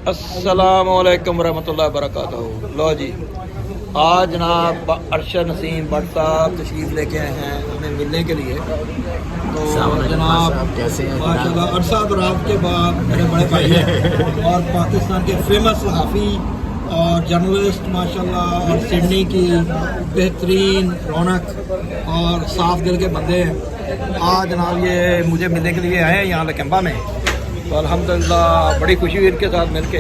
अस्सलामुअलैकुम रहमतुल्लाहि वबरकातुहू। लो जी, आज जनाब अरशद नसीम भट्ट साहब तशरीफ़ लेके आए हैं हमें मिलने के लिए। तो जनाब कैसे हैं? माशाल्लाह अरशद और आपके बाद मेरे बड़े भाई हैं और पाकिस्तान के फेमस सहाफ़ी और जर्नलिस्ट माशाल्लाह, और सिडनी की बेहतरीन रौनक और साफ दिल के बंदे हैं। आज जनाब ये मुझे मिलने के लिए आए हैं यहाँ लकम्बा में, तो अल्हम्दुलिल्लाह बड़ी खुशी हुई इनके साथ मिलके।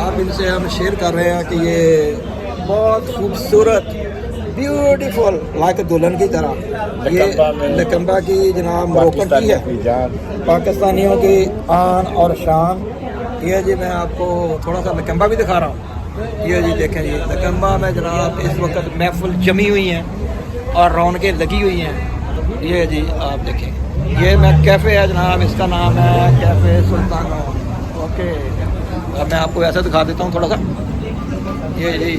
अब इनसे हम शेयर कर रहे हैं कि ये बहुत खूबसूरत ब्यूटीफुल लाइक दुल्हन की तरह ये लकम्बा की जनाब मोरक्कन की है, पाकिस्तानियों की आन और शान। ये जी मैं आपको थोड़ा सा लकम्बा भी दिखा रहा हूँ। ये जी देखें, ये लकम्बा में जनाब इस वक्त महफिल जमी हुई हैं और रौनकें लगी हुई हैं। ये जी आप देखें, ये मैं कैफ़े है जनाब, इसका नाम है कैफ़े सुल्तान। ओके, अब मैं आपको ऐसा दिखा देता हूँ थोड़ा सा। ये जी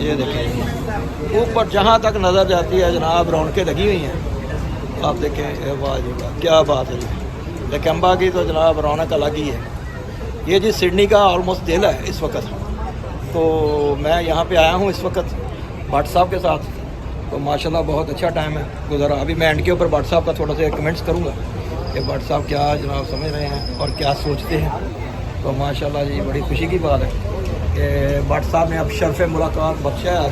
ये देखें, ऊपर जहाँ तक नज़र जाती है जनाब रौनकें लगी हुई हैं। आप देखें, वाह जी वाह, क्या बात है जी। लकम्बा की तो जनाब रौनक अलग ही है। ये जी सिडनी का ऑलमोस्ट दिल है इस वक्त। तो मैं यहाँ पे आया हूँ इस वक्त भट्ट साहब के साथ, तो माशाल्लाह बहुत अच्छा टाइम है गुजरा। अभी मैं एंड के ऊपर भट्ट साहब का थोड़ा सा कमेंट्स करूँगा कि भट्ट साहब क्या जनाब समझ रहे हैं और क्या सोचते हैं। तो माशाल्लाह जी बड़ी खुशी की बात है कि भट्ट साहब ने अब शर्फ मुलाकात बख्शा है।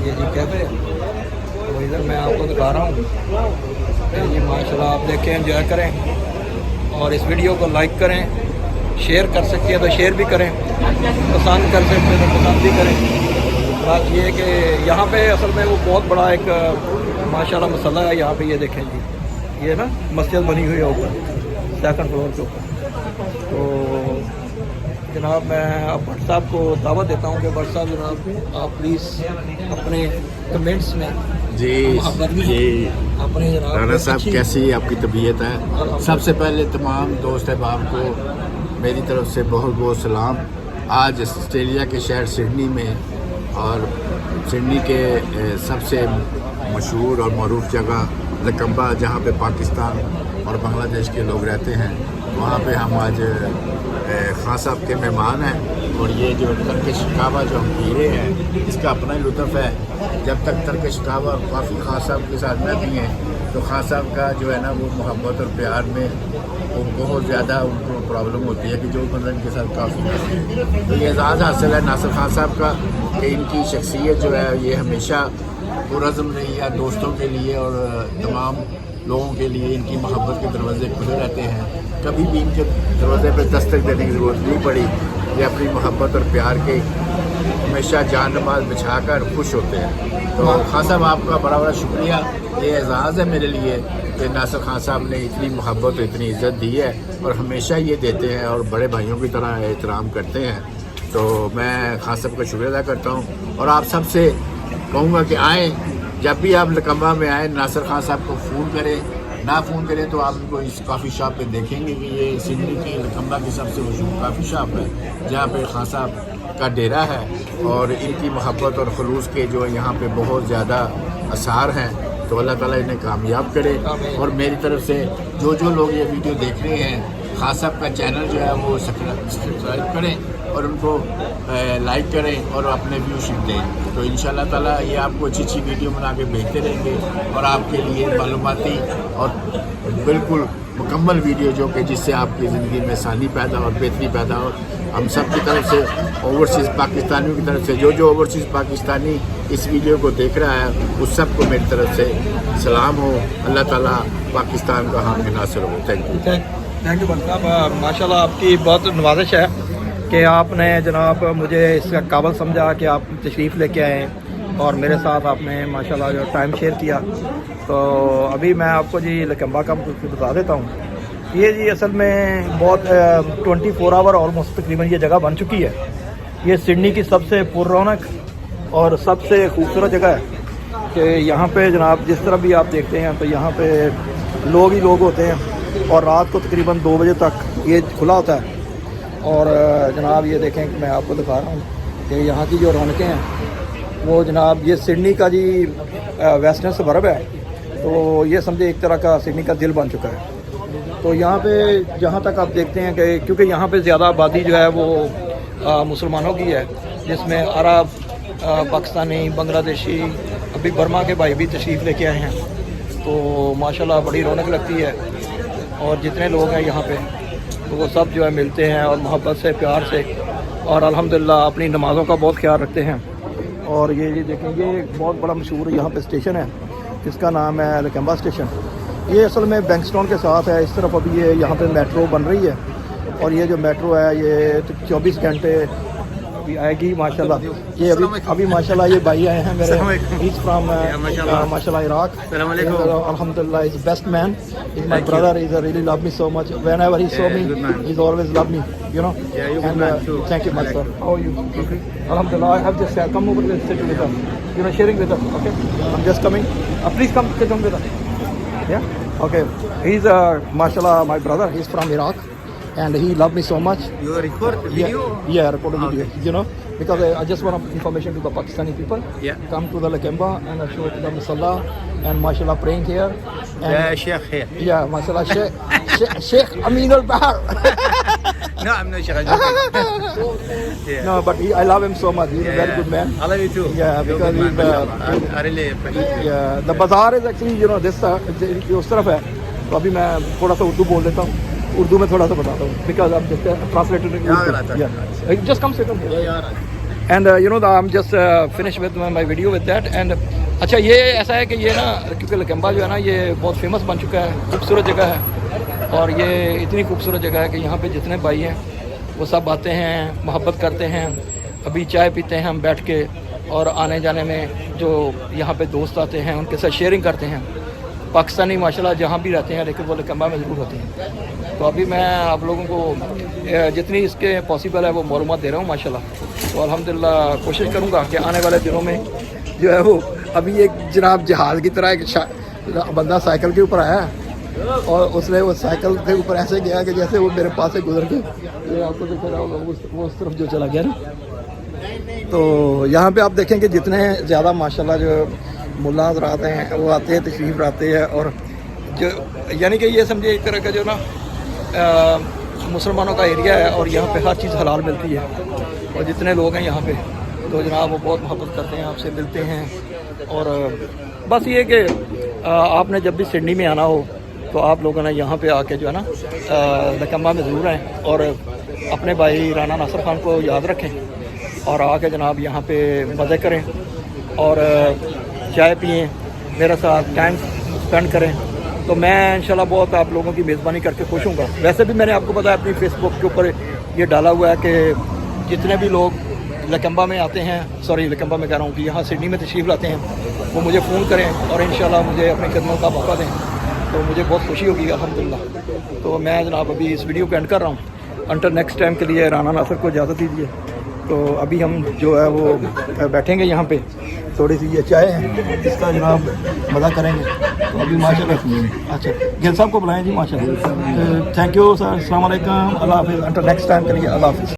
ये जी कहते हैं, तो इधर मैं आपको दिखा रहा हूँ। ये माशाल्लाह आप देखें, एंजॉय करें और इस वीडियो को लाइक करें, शेयर कर सकते हैं तो शेयर भी करें, पसंद कर सकते हैं तो पसंद भी करें। बात ये है कि यहाँ पे असल में वो बहुत बड़ा एक माशाल्लाह मसला है यहाँ पे। ये देखें जी, ये ना मस्जिद बनी हुई है ऊपर सेकंड फ्लोर के ऊपर। तो जनाब मैं अब भट्ट साहब को दावत देता हूँ कि भट्ट साहब जनाब आप प्लीज़ अपने कमेंट्स में जी अपने जनाब राना साहब कैसी आपकी तबीयत है? सबसे पहले तमाम दोस्त अहबाब को मेरी तरफ से बहुत बहुत सलाम। आज ऑस्ट्रेलिया के शहर सिडनी में और सिडनी के सबसे मशहूर और मरूफ जगह लकम्बा, जहाँ पे पाकिस्तान और बांग्लादेश के लोग रहते हैं, वहाँ पे हम आज खान साहब के मेहमान हैं। और ये जो तरकश कहवा जो हम पी रहे हैं, इसका अपना ही लुत्फ़ है। जब तक तरकश कहवा काफ़ी खान साहब के साथ न पिए तो खान साहब का जो है ना वो मोहब्बत और प्यार में वो बहुत ज़्यादा उनको प्रॉब्लम होती है कि जो बंदा इनके साथ काफ़ी है। तो ये एजाज़ हासिल है नासिर खान साहब का कि इनकी शख्सियत जो है ये हमेशा पुरज़म रही है दोस्तों के लिए और तमाम लोगों के लिए। इनकी मोहब्बत के दरवाजे खुले रहते हैं, कभी भी इनके दरवाजे पर दस्तक देने की ज़रूरत नहीं पड़ी। ये अपनी मोहब्बत और प्यार के हमेशा जान नमाज बिछा कर खुश होते हैं। तो खान साहब आपका बड़ा बड़ा शुक्रिया। ये एजाज़ है मेरे लिए कि नासिर खान साहब ने इतनी मोहब्बत और इतनी इज़्ज़त दी है और हमेशा ये देते हैं और बड़े भाइयों की तरह एहतराम करते हैं। तो मैं खान साहब का शुक्रिया अदा करता हूँ और आप सबसे कहूँगा कि आएँ, जब भी आप लकम्बा में आए नासिर खान साहब को फ़ोन करें। ना फ़ोन करें तो आप इनको इस कॉफ़ी शॉप पे देखेंगे कि ये सिडनी की लकम्बा की सबसे मशहूर कॉफ़ी शॉप है, जहाँ पे खान साहब का डेरा है। और इनकी मोहब्बत और खलूस के जो यहाँ पे बहुत ज़्यादा आसार हैं। तो अल्लाह ताला इन्हें कामयाब करे। और मेरी तरफ से जो लोग ये वीडियो देख रहे हैं, खान साहब का चैनल जो है वो सब्सक्राइब करें और उनको लाइक करें और अपने व्यूशिप दें। तो इंशाल्लाह ताला ये आपको अच्छी अच्छी वीडियो बना के भेजते रहेंगे और आपके लिए मालूमाती और बिल्कुल मुकम्मल वीडियो जो कि जिससे आपकी ज़िंदगी में आसानी पैदा और बेहतरी पैदा हो। हम सब की तरफ से, ओवरसीज़ पाकिस्तानियों की तरफ से, जो ओवरसीज़ पाकिस्तानी इस वीडियो को देख रहा है उस सब को मेरी तरफ से सलाम हो। अल्लाह ताला पाकिस्तान का हामी नासिर हो। थैंक यू भट्ट साहब, माशाल्लाह आपकी बहुत नवाजिश है कि आपने जनाब मुझे इसका काबिल समझा कि आप तशरीफ़ लेके आए और मेरे साथ आपने माशाल्लाह जो टाइम शेयर किया। तो अभी मैं आपको जी लकम्बा का बता देता हूँ। ये जी असल में बहुत 24 आवर ऑलमोस्ट तकरीबन ये जगह बन चुकी है। ये सिडनी की सबसे पुररौनक और सबसे खूबसूरत जगह है कि यहाँ पे जनाब जिस तरह भी आप देखते हैं तो यहाँ पे लोग ही लोग होते हैं और रात को तकरीबन 2 बजे तक ये खुला होता है। और जनाब ये देखें कि मैं आपको दिखा रहा हूँ कि यहाँ की जो रौनकें हैं वो जनाब ये सिडनी का जी वेस्टर्न सबर्ब है, तो ये समझे एक तरह का सिडनी का दिल बन चुका है। تو یہاں پہ جہاں تک آپ دیکھتے ہیں کہ کیونکہ یہاں پہ زیادہ آبادی جو ہے وہ مسلمانوں کی ہے، جس میں عرب، پاکستانی، بنگلہ دیشی، ابھی برما کے بھائی بھی تشریف لے کے آئے ہیں، تو ماشاءاللہ بڑی رونق لگتی ہے. اور جتنے لوگ ہیں یہاں پہ تو وہ سب جو ہے ملتے ہیں اور محبت سے، پیار سے، اور الحمدللہ اپنی نمازوں کا بہت خیال رکھتے ہیں. اور یہ دیکھیں، یہ ایک بہت بڑا مشہور یہاں پہ اسٹیشن ہے جس کا نام ہے لکمبا اسٹیشن. یہ اصل میں بینکسٹون کے ساتھ ہے. اس طرف ابھی یہ یہاں پہ میٹرو بن رہی ہے، اور یہ جو میٹرو ہے یہ 24 گھنٹے ابھی آئے گی ماشاءاللہ. یہ ابھی ماشاءاللہ یہ بھائی آئے ہیں میرے، he's from ماشاءاللہ عراق. الحمدللہ is best man, he's my brother, he really love me so much. Whenever he saw me, he's always love me, you know. And thank you my sir. How are you? Alhamdulillah, I have just come over and sit with us, you know, sharing with us. Okay, I'm just coming. Please come sit down with us. Yeah, okay. He's mashallah my brother, he's from Iraq, and he loved me so much. You record video? Yeah, recorded video, you know, because I just want information to the Pakistani people. Yeah. Come to the Lakemba and I show to the Musalla and mashallah praying here. And Yeah, Sheikh here. yeah, mashallah Sheikh Amin al-Bahar. No, I'm not Sheikh. Yeah. No, but I love him so much. He's a very good man. I love you too. Yeah, You're because good man, he's mashallah. I really appreciate you. yeah, the bazaar is actually, you know, this اس طرف ہے. تو ابھی میں تھوڑا سا اردو بول دیتا ہوں، اردو میں تھوڑا سا بتاتا ہوں بیکاز آپ ٹرانسلیٹر. جسٹ کم سے come. And you know I am just finish with my video with that. And اچھا یہ ایسا ہے کہ یہ نا کیونکہ لکمبا جو ہے نا یہ بہت فیمس بن چکا ہے، خوبصورت جگہ ہے، اور یہ اتنی خوبصورت جگہ ہے کہ یہاں پہ جتنے بھائی ہیں وہ سب آتے ہیں، محبت کرتے ہیں. ابھی چائے پیتے ہیں ہم بیٹھ کے، اور آنے جانے میں جو یہاں پہ دوست آتے ہیں ان کے ساتھ شیئرنگ کرتے ہیں. پاکستانی ماشاءاللہ جہاں بھی رہتے ہیں لیکن وہ لکمبا میں ضرور ہوتے ہیں. تو ابھی میں آپ لوگوں کو جتنی اس کے پاسبل ہے وہ معلومات دے رہا ہوں ماشاءاللہ. تو الحمدللہ کوشش کروں گا کہ آنے والے دنوں میں جو ہے وہ ابھی ایک جناب جہاز کی طرح ایک بندہ سائیکل کے اوپر آیا ہے، اور اس نے وہ سائیکل کے اوپر ایسے گیا کہ جیسے وہ میرے پاس سے گزر کے، یہ آپ کو دیکھ رہا ہوگا وہ اس طرف جو چلا گیا نا. تو یہاں پہ آپ دیکھیں کہ جتنے زیادہ ماشاءاللہ جو ملا حضرات ہیں وہ آتے ہیں، تشریف لاتے ہیں، اور جو یعنی کہ یہ سمجھے ایک طرح کا جو نا مسلمانوں کا ایریا ہے، اور یہاں پہ ہر چیز حلال ملتی ہے. اور جتنے لوگ ہیں یہاں پہ تو جناب وہ بہت محبت کرتے ہیں، آپ سے ملتے ہیں. اور بس یہ کہ آپ نے جب بھی سڈنی میں آنا ہو تو آپ لوگوں نے یہاں پہ آ کے جو ہے نا لکمبا میں ضرور آئیں، اور اپنے بھائی رانا ناصر خان کو یاد رکھیں، اور آ کے جناب یہاں پہ مزے کریں اور چائے پئیں، میرے ساتھ ٹائم اسپینڈ کریں. تو میں انشاءاللہ بہت آپ لوگوں کی میزبانی کر کے خوش ہوں گا. ویسے بھی میں نے آپ کو بتایا اپنی فیس بک کے اوپر یہ ڈالا ہوا ہے کہ جتنے بھی لوگ لکمبا میں آتے ہیں، سوری لکمبا میں کہہ رہا ہوں کہ یہاں سڈنی میں تشریف لاتے ہیں، وہ مجھے فون کریں اور انشاءاللہ مجھے اپنی خدمت کا موقع دیں، تو مجھے بہت خوشی ہوگی الحمدللہ. تو میں جناب ابھی اس ویڈیو کو اینڈ کر رہا ہوں. انٹر نیکسٹ ٹائم کے لیے رانا ناصر کو اجازت دیجیے. تو ابھی ہم جو ہے وہ بیٹھیں گے یہاں پہ، تھوڑی سی یہ چائے ہے اس کا جناب مزہ کریں گے. تو ابھی ماشاء اللہ اچھا گل صاحب کو بلائیں جی. ماشاء اللہ تھینک یو سر. السلام علیکم. اللہ حافظ. انٹر نیکسٹ ٹائم کے لیے اللہ حافظ.